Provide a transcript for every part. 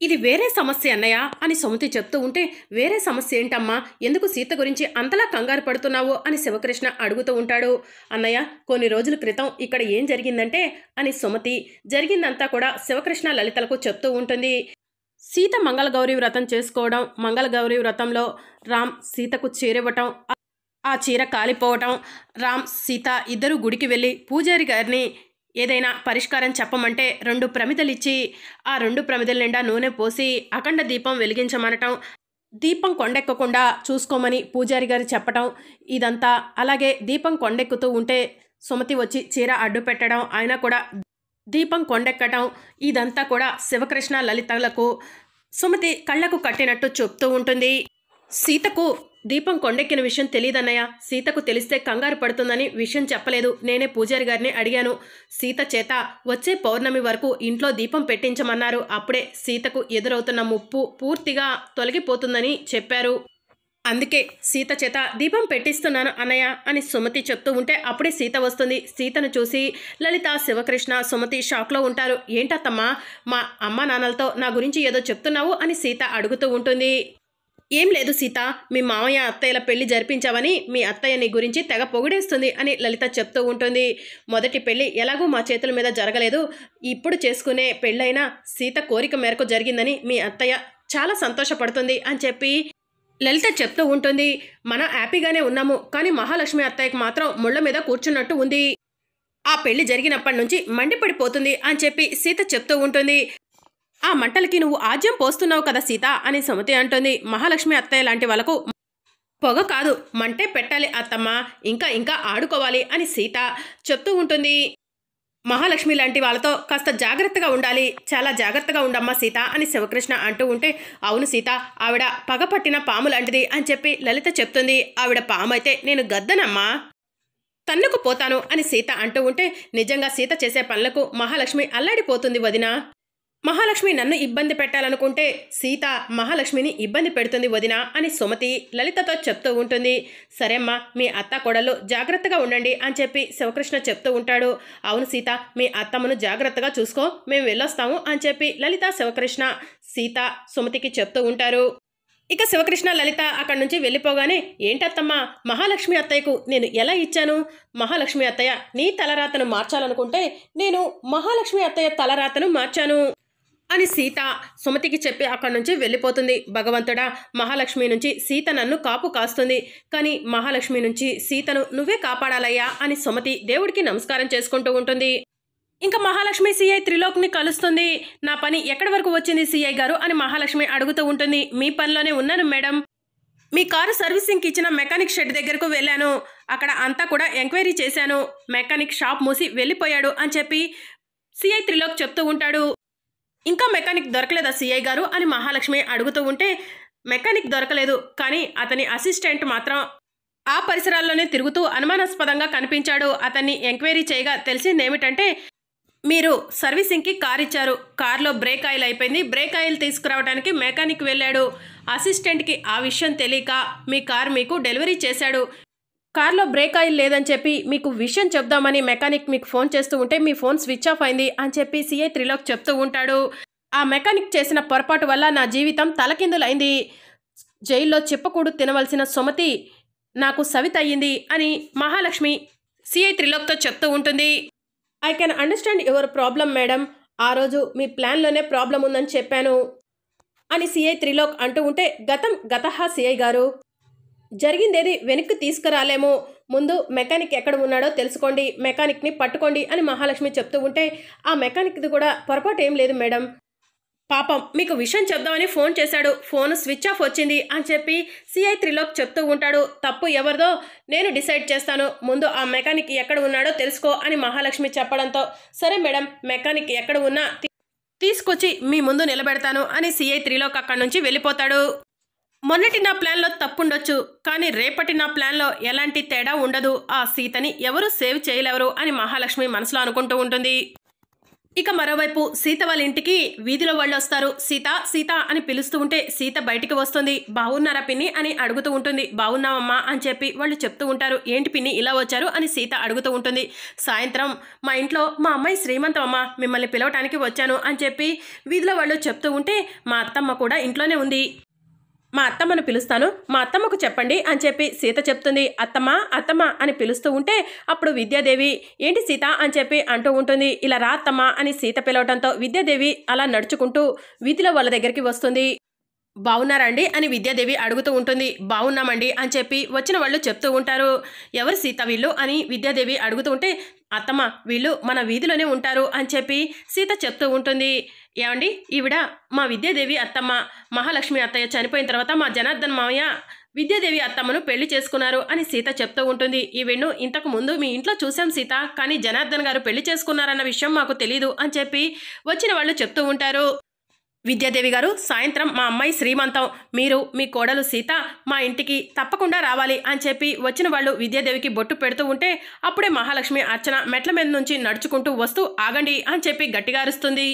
ఇది వేరే సమస్య అన్నయ్య అని సుమతి చెప్తూ ఉంటే, వేరే సమస్య ఏంటమ్మా, ఎందుకు సీత గురించి అంతలా కంగారు పడుతున్నావు అని శివకృష్ణ అడుగుతూ ఉంటాడు. అన్నయ్య, కొన్ని రోజుల క్రితం ఇక్కడ ఏం జరిగిందంటే అని సుమతి జరిగిందంతా కూడా శివకృష్ణ లలితలకు చెప్తూ ఉంటుంది. సీత మంగళగౌరి వ్రతం చేసుకోవడం, మంగళగౌరి వ్రతంలో రామ్ సీతకు చీరివ్వటం, ఆ చీర కాలిపోవటం, రామ్ సీత ఇద్దరు గుడికి వెళ్ళి పూజారి గారిని ఏదైనా పరిష్కారం చెప్పమంటే 2 ప్రమిదలిచ్చి ఆ 2 ప్రమిదల నిండా నూనె పోసి అఖండ దీపం వెలిగించమనటం, దీపం కొండెక్కకుండా చూసుకోమని పూజారి గారు చెప్పటం, ఇదంతా. అలాగే దీపం కొండెక్కుతూ ఉంటే సుమతి వచ్చి చీర అడ్డు పెట్టడం, అయినా కూడా దీపం కొండెక్కటం, ఇదంతా కూడా శివకృష్ణ లలితలకు సుమతి కళ్ళకు కట్టినట్టు చెప్తూ ఉంటుంది. సీతకు దీపం కొండెక్కిన విషయం తెలియదన్నయ్య, సీతకు తెలిస్తే కంగారు పడుతుందని విషయం చెప్పలేదు. నేనే పూజారి గారిని అడిగాను. సీత చేత వచ్చే పౌర్ణమి వరకు ఇంట్లో దీపం పెట్టించమన్నారు. అప్పుడే సీతకు ఎదురవుతున్న ముప్పు పూర్తిగా తొలగిపోతుందని చెప్పారు. అందుకే సీత చేత దీపం పెట్టిస్తున్నాను అన్నయ్య అని సుమతి చెప్తూ ఉంటే అప్పుడే సీత వస్తుంది. సీతను చూసి లలిత, శివకృష్ణ, సుమతి షాక్లో ఉంటారు. ఏంటత్తమ్మా, మా అమ్మ నాన్నలతో నా గురించి ఏదో చెప్తున్నావు అని సీత అడుగుతూ ఉంటుంది. ఏం లేదు సీత, మీ మామయ్య అత్తయ్యల పెళ్లి జరిపించావని మీ అత్తయ్య నీ గురించి తెగ పొగిడేస్తుంది అని లలిత చెప్తూ ఉంటుంది. మొదటి పెళ్లి ఎలాగూ మా చేతుల మీద జరగలేదు, ఇప్పుడు చేసుకునే పెళ్ళైనా సీత కోరిక మేరకు జరిగిందని మీ అత్తయ్య చాలా సంతోషపడుతుంది అని చెప్పి లలిత చెప్తూ ఉంటుంది. మనం హ్యాపీగానే ఉన్నాము, కానీ మహాలక్ష్మి అత్తయ్యకు మాత్రం ముళ్ళ మీద కూర్చున్నట్టు ఉంది. ఆ పెళ్లి జరిగినప్పటి నుంచి మండిపడిపోతుంది అని చెప్పి సీత చెప్తూ ఉంటుంది. ఆ మంటలకి నువ్వు ఆజ్యం పోస్తున్నావు కదా సీత అని సుమతి అంటుంది. మహాలక్ష్మి అత్తయ్య లాంటి వాళ్ళకు పొగ కాదు మంటే పెట్టాలి అత్తమ్మ, ఇంకా ఇంకా ఆడుకోవాలి అని సీత చెప్తూ ఉంటుంది. మహాలక్ష్మి లాంటి వాళ్ళతో కాస్త జాగ్రత్తగా ఉండాలి, చాలా జాగ్రత్తగా ఉండమ్మా సీత అని శివకృష్ణ అంటూ ఉంటే, అవును సీత, ఆవిడ పగపట్టిన పాము లాంటిది అని చెప్పి లలిత చెప్తుంది. ఆవిడ పాము అయితే నేను గద్దనమ్మా, తన్నుకు పోతాను అని సీత అంటూ ఉంటే, నిజంగా సీత చేసే పనులకు మహాలక్ష్మి అల్లాడిపోతుంది వదినా. మహాలక్ష్మి నన్ను ఇబ్బంది పెట్టాలనుకుంటే సీత మహాలక్ష్మిని ఇబ్బంది పెడుతుంది వదినా అని సుమతి లలితతో చెప్తూ ఉంటుంది. సరేమ్మా, మీ అత్త కోడళ్ళు జాగ్రత్తగా ఉండండి అని చెప్పి శివకృష్ణ చెప్తూ ఉంటాడు. అవును సీత, మీ అత్తమ్మను జాగ్రత్తగా చూసుకో, మేము వెళ్ళొస్తాము అని చెప్పి లలిత, శివకృష్ణ, సీత సుమతికి చెప్తూ ఉంటారు. ఇక శివకృష్ణ లలిత అక్కడి నుంచి వెళ్ళిపోగానే, ఏంటత్తమ్మా, మహాలక్ష్మి అత్తయ్యకు నేను ఎలా ఇచ్చాను? మహాలక్ష్మి అత్తయ్య నీ తలరాతను మార్చాలనుకుంటే నేను మహాలక్ష్మి అత్తయ్య తలరాతను మార్చాను అని సీత సుమతికి చెప్పి అక్కడి నుంచి వెళ్ళిపోతుంది. భగవంతుడా, మహాలక్ష్మి నుంచి సీత నన్ను కాపు కాస్తుంది, కానీ మహాలక్ష్మి నుంచి సీతను నువ్వే కాపాడాలయ్యా అని సుమతి దేవుడికి నమస్కారం చేసుకుంటూ ఉంటుంది. ఇంకా మహాలక్ష్మి సిఐ త్రిలోక్ని కలుస్తుంది. నా పని ఎక్కడి వరకు వచ్చింది సిఐ గారు అని మహాలక్ష్మి అడుగుతూ ఉంటుంది. మీ పనిలోనే ఉన్నాను మేడం, మీ కారు సర్వీసింగ్కి ఇచ్చిన మెకానిక్ షెడ్ దగ్గరకు వెళ్ళాను, అక్కడ అంతా కూడా ఎంక్వైరీ చేశాను, మెకానిక్ షాప్ మూసి వెళ్ళిపోయాడు అని చెప్పి సిఐ త్రిలోక్ చెప్తూ ఉంటాడు. ఇంకా మెకానిక్ దొరకలేదా సిఐ గారు అని మహాలక్ష్మి అడుగుతూ ఉంటే, మెకానిక్ దొరకలేదు, కానీ అతని అసిస్టెంట్ మాత్రం ఆ పరిసరాల్లోనే తిరుగుతూ అనుమానాస్పదంగా కనిపించాడు. అతన్ని ఎంక్వైరీ చేయగా తెలిసిందేమిటంటే, మీరు సర్వీసింగ్కి కార్ ఇచ్చారు, కార్లో బ్రేక్ ఆయిల్ అయిపోయింది, బ్రేక్ ఆయిల్ తీసుకురావడానికి మెకానిక్ వెళ్ళాడు, అసిస్టెంట్కి ఆ విషయం తెలియక మీ కార్ మీకు డెలివరీ చేశాడు, కార్లో బ్రేక్ ఆయిల్ లేదని చెప్పి మీకు విషయం చెప్దామని మెకానిక్ మీకు ఫోన్ చేస్తూ ఉంటే మీ ఫోన్ స్విచ్ ఆఫ్ అయింది అని చెప్పి సిఐ త్రిలోక్ చెప్తూ ఉంటాడు. ఆ మెకానిక్ చేసిన పొరపాటు వల్ల నా జీవితం తలకిందులైంది, జైల్లో చిప్పకూడు తినవలసిన సుమతి నాకు సవిత అయ్యింది అని మహాలక్ష్మి సిఐ త్రిలోక్తో చెప్తూ ఉంటుంది. I can understand your problem madam, ఆ రోజు మీ ప్లాన్లోనే ప్రాబ్లం ఉందని చెప్పాను అని సిఐ త్రిలోక్ అంటూ ఉంటే, గతం గతహ సిఐ గారు, జరిగిందేది వెనక్కి తీసుకురాలేమో, ముందు మెకానిక్ ఎక్కడ ఉన్నాడో తెలుసుకోండి, మెకానిక్ని పట్టుకోండి అని మహాలక్ష్మి చెప్తూ ఉంటే, ఆ మెకానిక్ది కూడా పొరపాటు ఏం లేదు మేడం, పాపం మీకు విషయం చెప్దామని ఫోన్ చేశాడు, ఫోన్ స్విచ్ ఆఫ్ వచ్చింది అని చెప్పి సిఐ త్రిలోక్ చెప్తూ ఉంటాడు. తప్పు ఎవరిదో నేను డిసైడ్ చేస్తాను, ముందు ఆ మెకానిక్ ఎక్కడ ఉన్నాడో తెలుసుకో అని మహాలక్ష్మి చెప్పడంతో, సరే మేడం, మెకానిక్ ఎక్కడ ఉన్నా తీసుకొచ్చి మీ ముందు నిలబెడతాను అని సిఐ త్రిలోక్ అక్కడి నుంచి వెళ్ళిపోతాడు. మొన్నటి నా ప్లాన్లో తప్పుండొచ్చు, కానీ రేపటి నా ప్లాన్లో ఎలాంటి తేడా ఉండదు, ఆ సీతని ఎవరు సేవ్ చేయలేవరు అని మహాలక్ష్మి మనసులో అనుకుంటూ ఉంటుంది. ఇక మరోవైపు సీత వాళ్ళ ఇంటికి వీధిలో వాళ్ళు వస్తారు. సీత సీత అని పిలుస్తూ ఉంటే సీత బయటికి వస్తుంది. బాగున్నారా పిన్ని అని అడుగుతూ ఉంటుంది. బాగున్నామమ్మా అని చెప్పి వాళ్ళు చెప్తూ ఉంటారు. ఏంటి పిన్ని ఇలా వచ్చారు అని సీత అడుగుతూ ఉంటుంది. సాయంత్రం మా ఇంట్లో మా అమ్మాయి శ్రీమంతం అమ్మ, మిమ్మల్ని పిలవటానికి వచ్చాను అని చెప్పి వీధిలో వాళ్ళు చెప్తూ ఉంటే మా అత్తమ్మ కూడా ఇంట్లోనే ఉంది, మా అత్తమ్మను పిలుస్తాను, మా అత్తమ్మకు చెప్పండి అని చెప్పి సీత చెప్తుంది. అత్తమ్మ అత్తమ్మ అని పిలుస్తూ ఉంటే అప్పుడు విద్యాదేవి ఏంటి సీత అని చెప్పి అంటూ ఉంటుంది. ఇలా రా అత్తమ్మ అని సీత పిలవటంతో విద్యాదేవి అలా నడుచుకుంటూ వీధిలో వాళ్ళ దగ్గరికి వస్తుంది. బాగున్నారా అండి అని విద్యాదేవి అడుగుతూ ఉంటుంది. బాగున్నామండి అని చెప్పి వచ్చిన వాళ్ళు చెప్తూ ఉంటారు. ఎవరు సీత వీళ్ళు అని విద్యాదేవి అడుగుతూ ఉంటే అత్తమ్మ వీళ్ళు మన వీధిలోనే ఉంటారు అని చెప్పి సీత చెప్తూ ఉంటుంది. ఏమండి ఈవిడ మా విద్యాదేవి అత్తమ్మ, మహాలక్ష్మి అత్తయ్య చనిపోయిన తర్వాత మా జనార్దన్ మావయ్య విద్యాదేవి అత్తమ్మను పెళ్లి చేసుకున్నారు అని సీత చెప్తూ ఉంటుంది. ఈవిడ్ను ఇంతకు ముందు మీ ఇంట్లో చూసాం సీత, కానీ జనార్దన్ గారు పెళ్లి చేసుకున్నారన్న విషయం మాకు తెలీదు అని చెప్పి వచ్చిన వాళ్ళు చెప్తూ ఉంటారు. విద్యాదేవి గారు సాయంత్రం మా అమ్మాయి శ్రీమంతం, మీరు మీ కోడలు సీత మా ఇంటికి తప్పకుండా రావాలి అని చెప్పి వచ్చిన వాళ్ళు విద్యాదేవికి బొట్టు పెడుతూ ఉంటే అప్పుడే మహాలక్ష్మి అర్చన మెట్ల మీద నుంచి నడుచుకుంటూ వస్తూ ఆగండి అని చెప్పి గట్టిగా అరుస్తుంది.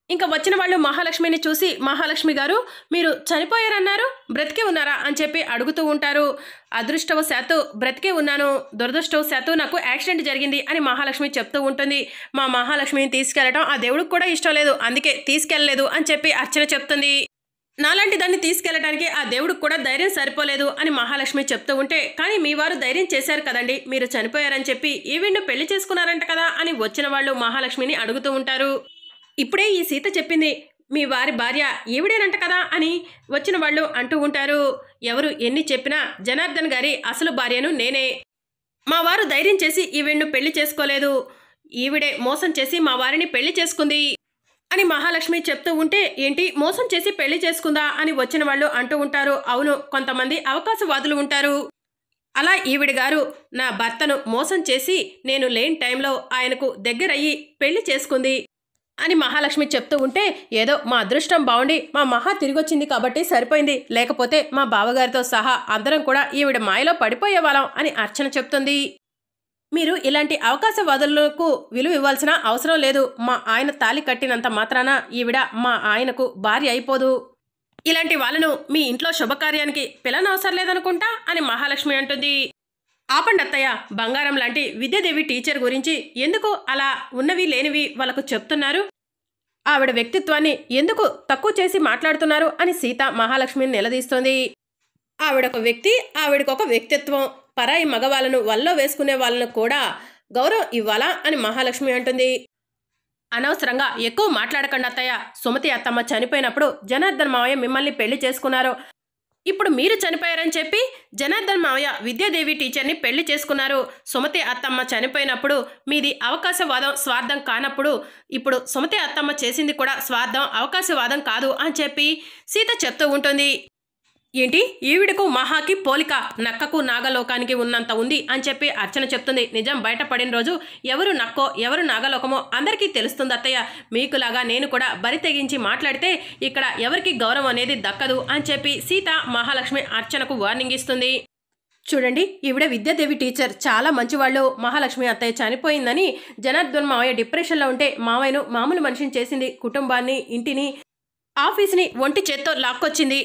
ఇంకా వచ్చిన వాళ్ళు మహాలక్ష్మిని చూసి మహాలక్ష్మి గారు మీరు చనిపోయారన్నారు, బ్రతికే ఉన్నారా అని చెప్పి అడుగుతూ ఉంటారు. అదృష్టవశాత్తు బ్రతికే ఉన్నాను, దురదృష్టవశాత్తు నాకు యాక్సిడెంట్ జరిగింది అని మహాలక్ష్మి చెప్తూ ఉంటుంది. మా మహాలక్ష్మిని తీసుకెళ్లడం ఆ దేవుడికి కూడా ఇష్టం లేదు, అందుకే తీసుకెళ్లలేదు అని చెప్పి అర్చన చెప్తుంది. నాలాంటి దాన్ని తీసుకెళ్లడానికి ఆ దేవుడికి కూడా ధైర్యం సరిపోలేదు అని మహాలక్ష్మి చెప్తూ ఉంటే కానీ మీ వారు ధైర్యం చేశారు కదండి, మీరు చనిపోయారని చెప్పి ఈవిడ్ను పెళ్లి చేసుకున్నారంట కదా అని వచ్చిన వాళ్ళు మహాలక్ష్మిని అడుగుతూ ఉంటారు. ఇప్పుడే ఈ సీత చెప్పింది మీ వారి భార్య ఈవిడేనంట కదా అని వచ్చిన వాళ్ళు అంటూ ఉంటారు. ఎవరు ఎన్ని చెప్పినా జనార్దన్ గారి అసలు భార్యను నేనే, మా వారు ధైర్యం చేసి ఈవిడ్ను పెళ్లి చేసుకోలేదు, ఈవిడే మోసం చేసి మా వారిని పెళ్లి చేసుకుంది అని మహాలక్ష్మి చెప్తూ ఉంటే ఏంటి మోసం చేసి పెళ్లి చేసుకుందా అని వచ్చిన వాళ్ళు అంటూ ఉంటారు. అవును, కొంతమంది అవకాశవాదులు ఉంటారు, అలా ఈవిడ గారు నా భర్తను మోసం చేసి నేను లేని టైంలో ఆయనకు దగ్గరయ్యి పెళ్లి చేసుకుంది అని మహాలక్ష్మి చెప్తూ ఉంటే ఏదో మా అదృష్టం బాగుండి మా మహా తిరిగొచ్చింది కాబట్టి సరిపోయింది, లేకపోతే మా బావగారితో సహా అందరం కూడా ఈవిడ మాయలో పడిపోయేవాళ్ళం అని అర్చన చెప్తుంది. మీరు ఇలాంటి అవకాశవాదులకు విలువ ఇవ్వాల్సిన అవసరం లేదు, మా ఆయన తాళి కట్టినంత మాత్రాన ఈవిడ మా ఆయనకు భార్య అయిపోదు, ఇలాంటి వాళ్ళను మీ ఇంట్లో శుభకార్యానికి పిలనవసరం లేదనుకుంటా అని మహాలక్ష్మి అంటుంది. ఆపండి అత్తయ్య, బంగారం లాంటి విద్యాదేవి టీచర్ గురించి ఎందుకు అలా ఉన్నవి లేనివి వాళ్ళకు చెప్తున్నారు, ఆవిడ వ్యక్తిత్వాన్ని ఎందుకు తక్కువ చేసి మాట్లాడుతున్నారు అని సీత మహాలక్ష్మిని నిలదీస్తోంది. ఆవిడొక వ్యక్తి, ఆవిడకొక వ్యక్తిత్వం, పరాయి మగవాళ్ళను వల్లో వేసుకునే వాళ్ళను కూడా గౌరవం ఇవ్వాలా అని మహాలక్ష్మి అంటుంది. అనవసరంగా ఎక్కువ మాట్లాడకండి అత్తయ్య, సుమతి అత్తమ్మ చనిపోయినప్పుడు జనార్దన్ మావయ్య మిమ్మల్ని పెళ్లి చేసుకున్నారు, ఇప్పుడు మీరు చనిపోయారని చెప్పి జనార్దన్ మావయ్య విద్యాదేవి టీచర్ని పెళ్లి చేసుకున్నారు, సుమతి అత్తమ్మ చనిపోయినప్పుడు మీది అవకాశవాదం స్వార్థం కానప్పుడు ఇప్పుడు సుమతి అత్తమ్మ చేసింది కూడా స్వార్థం అవకాశవాదం కాదు అని చెప్పి సీత చెప్తూ ఉంటుంది. ఏంటి ఈవిడకు మహాకి పోలిక, నక్కకు నాగలోకానికి ఉన్నంత ఉంది అని చెప్పి అర్చన చెప్తుంది. నిజం బయటపడిన రోజు ఎవరు నక్కో ఎవరు నాగలోకమో అందరికీ తెలుస్తుంది అత్తయ్య, మీకులాగా నేను కూడా బరి తెగించి మాట్లాడితే ఇక్కడ ఎవరికి గౌరవం అనేది దక్కదు అని చెప్పి సీత మహాలక్ష్మి అర్చనకు వార్నింగ్ ఇస్తుంది. చూడండి ఈవిడ విద్యాదేవి టీచర్ చాలా మంచివాళ్ళు, మహాలక్ష్మి అత్తయ్య చనిపోయిందని జనార్దన్ మావయ్య డిప్రెషన్లో ఉంటే మావయ్యను మామూలు మనిషిని చేసింది, కుటుంబాన్ని ఇంటిని ఆఫీస్ని ఒంటి చేత్తో లాక్కొచ్చింది,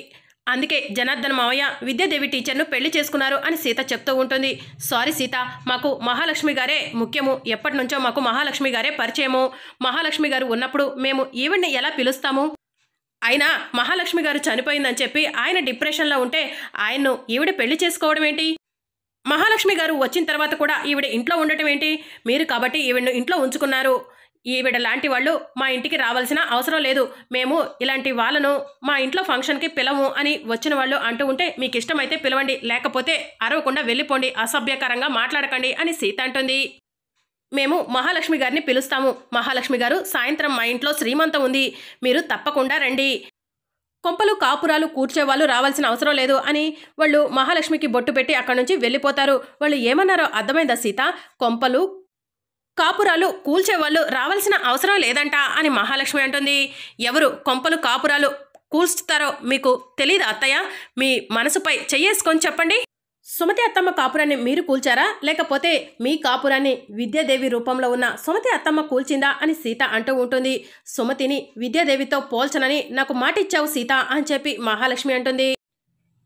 అందుకే జనార్దన్ మావయ్య విద్యాదేవి టీచర్ను పెళ్లి చేసుకున్నారు అని సీత చెప్తూ ఉంటుంది. సారీ సీత, మాకు మహాలక్ష్మి గారే ముఖ్యము, ఎప్పటి నుంచో మాకు మహాలక్ష్మి గారే పరిచయము, మహాలక్ష్మి గారు ఉన్నప్పుడు మేము ఈవిడ్ని ఎలా పిలుస్తాము, అయినా మహాలక్ష్మి గారు చనిపోయిందని చెప్పి ఆయన డిప్రెషన్లో ఉంటే ఆయన్ను ఈవిడ పెళ్లి చేసుకోవడం ఏంటి, మహాలక్ష్మి గారు వచ్చిన తర్వాత కూడా ఈవిడ ఇంట్లో ఉండటం ఏంటి, మీరు కాబట్టి ఈవిడను ఇంట్లో ఉంచుకున్నారు, ఈవిడ లాంటి వాళ్ళు మా ఇంటికి రావాల్సిన అవసరం లేదు, మేము ఇలాంటి వాళ్ళను మా ఇంట్లో ఫంక్షన్కి పిలవము అని వచ్చిన వాళ్ళు అంటూ ఉంటే మీకు ఇష్టమైతే పిలవండి, లేకపోతే అరవకుండా వెళ్ళిపోండి, అసభ్యకరంగా మాట్లాడకండి అని సీత అంటుంది. మేము మహాలక్ష్మి గారిని పిలుస్తాము, మహాలక్ష్మి గారు సాయంత్రం మా ఇంట్లో శ్రీమంతం ఉంది, మీరు తప్పకుండా రండి, కొంపలు కాపురాలు కూర్చేవాళ్ళు రావాల్సిన అవసరం లేదు అని వాళ్ళు మహాలక్ష్మికి బొట్టు పెట్టి అక్కడి నుంచి వెళ్ళిపోతారు. వాళ్ళు ఏమన్నారో అర్థమైందా సీత, కొంపలు కాపురాలు కూల్చేవాళ్ళు రావాల్సిన అవసరం లేదంట అని మహాలక్ష్మి అంటుంది. ఎవరు కొంపలు కాపురాలు కూల్చుతారో మీకు తెలీదా అత్తయ్య, మీ మనసుపై చెయ్యేసుకొని చెప్పండి. సుమతి అత్తమ్మ కాపురాన్ని మీరు కూల్చారా, లేకపోతే మీ కాపురాన్ని విద్యాదేవి రూపంలో ఉన్న సుమతి అత్తమ్మ కూల్చిందా అని సీత అంటూ ఉంటుంది. సుమతిని విద్యాదేవితో పోల్చనని నాకు మాటిచ్చావు సీత అని చెప్పి మహాలక్ష్మి అంటుంది.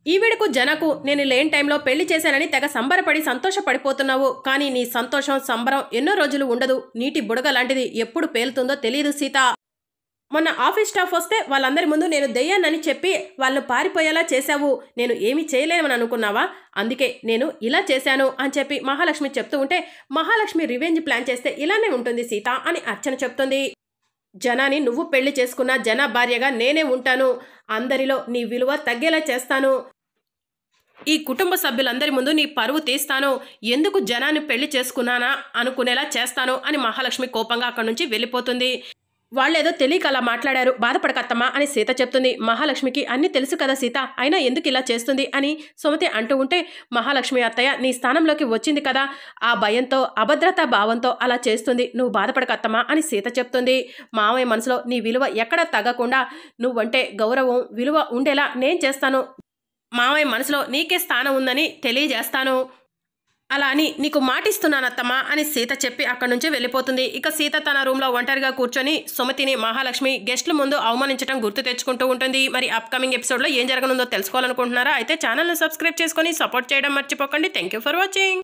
ఈవిడకు జనకు నేను లేని టైంలో పెళ్లి చేశానని తెగ సంబరపడి సంతోషపడిపోతున్నావు. కానీ నీ సంతోషం సంబరం ఎన్నో రోజులు ఉండదు. నీటి బుడగ లాంటిది, ఎప్పుడు పేలుతుందో తెలియదు సీత. మొన్న ఆఫీస్ స్టాఫ్ వస్తే వాళ్ళందరి ముందు నేను దెయ్యానని చెప్పి వాళ్ళను పారిపోయేలా చేశావు. నేను ఏమీ చేయలేమని అనుకున్నావా? అందుకే నేను ఇలా చేశాను అని చెప్పి మహాలక్ష్మి చెప్తూ ఉంటే, మహాలక్ష్మి రివెంజ్ ప్లాన్ చేస్తే ఇలానే ఉంటుంది సీత అని అర్చన చెప్తుంది. జనాని నువ్వు పెళ్లి చేసుకున్న జన భార్యగా నేనే ఉంటాను. అందరిలో నీ విలువ తగ్గేలా చేస్తాను. ఈ కుటుంబ సభ్యులందరి ముందు నీ పరువు తీస్తాను. ఎందుకు జనాన్ని పెళ్లి చేసుకున్నానా అనుకునేలా చేస్తాను అని మహాలక్ష్మి కోపంగా అక్కడి నుంచి వెళ్ళిపోతుంది. వాళ్ళేదో తెలియక అలా మాట్లాడారు, బాధపడకత్తమ్మా అని సీత చెప్తుంది. మహాలక్ష్మికి అన్నీ తెలుసు కదా సీత, అయినా ఎందుకు ఇలా చేస్తుంది అని సుమతి అంటూ ఉంటే, మహాలక్ష్మి అత్తయ్య నీ స్థానంలోకి వచ్చింది కదా, ఆ భయంతో అభద్రతా భావంతో అలా చేస్తుంది. నువ్వు బాధపడకత్తమ్మా అని సీత చెప్తుంది. మామయ్య మనసులో నీ విలువ ఎక్కడా తగ్గకుండా నువ్వంటే గౌరవం విలువ ఉండేలా నేను చేస్తాను. మామయ్య మనసులో నీకే స్థానం ఉందని తెలియజేస్తాను. అలా అని నీకు మాటిస్తున్నానత్తమ్మా అని సీత చెప్పి అక్కడి నుంచి వెళ్ళిపోతుంది. ఇక సీత తన రూమ్లో ఒంటరిగా కూర్చొని సుమతిని మహాలక్ష్మి గెస్ట్ల ముందు అవమానించడం గుర్తు తెచ్చుకుంటూ ఉంటుంది. మరి అప్కమింగ్ ఎపిసోడ్లో ఏం జరగనుందో తెలుసుకోవాలనుకుంటున్నారా? అయితే ఛానల్ని సబ్స్క్రైబ్ చేసుకొని సపోర్ట్ చేయడం మర్చిపోకండి. Thank you for watching.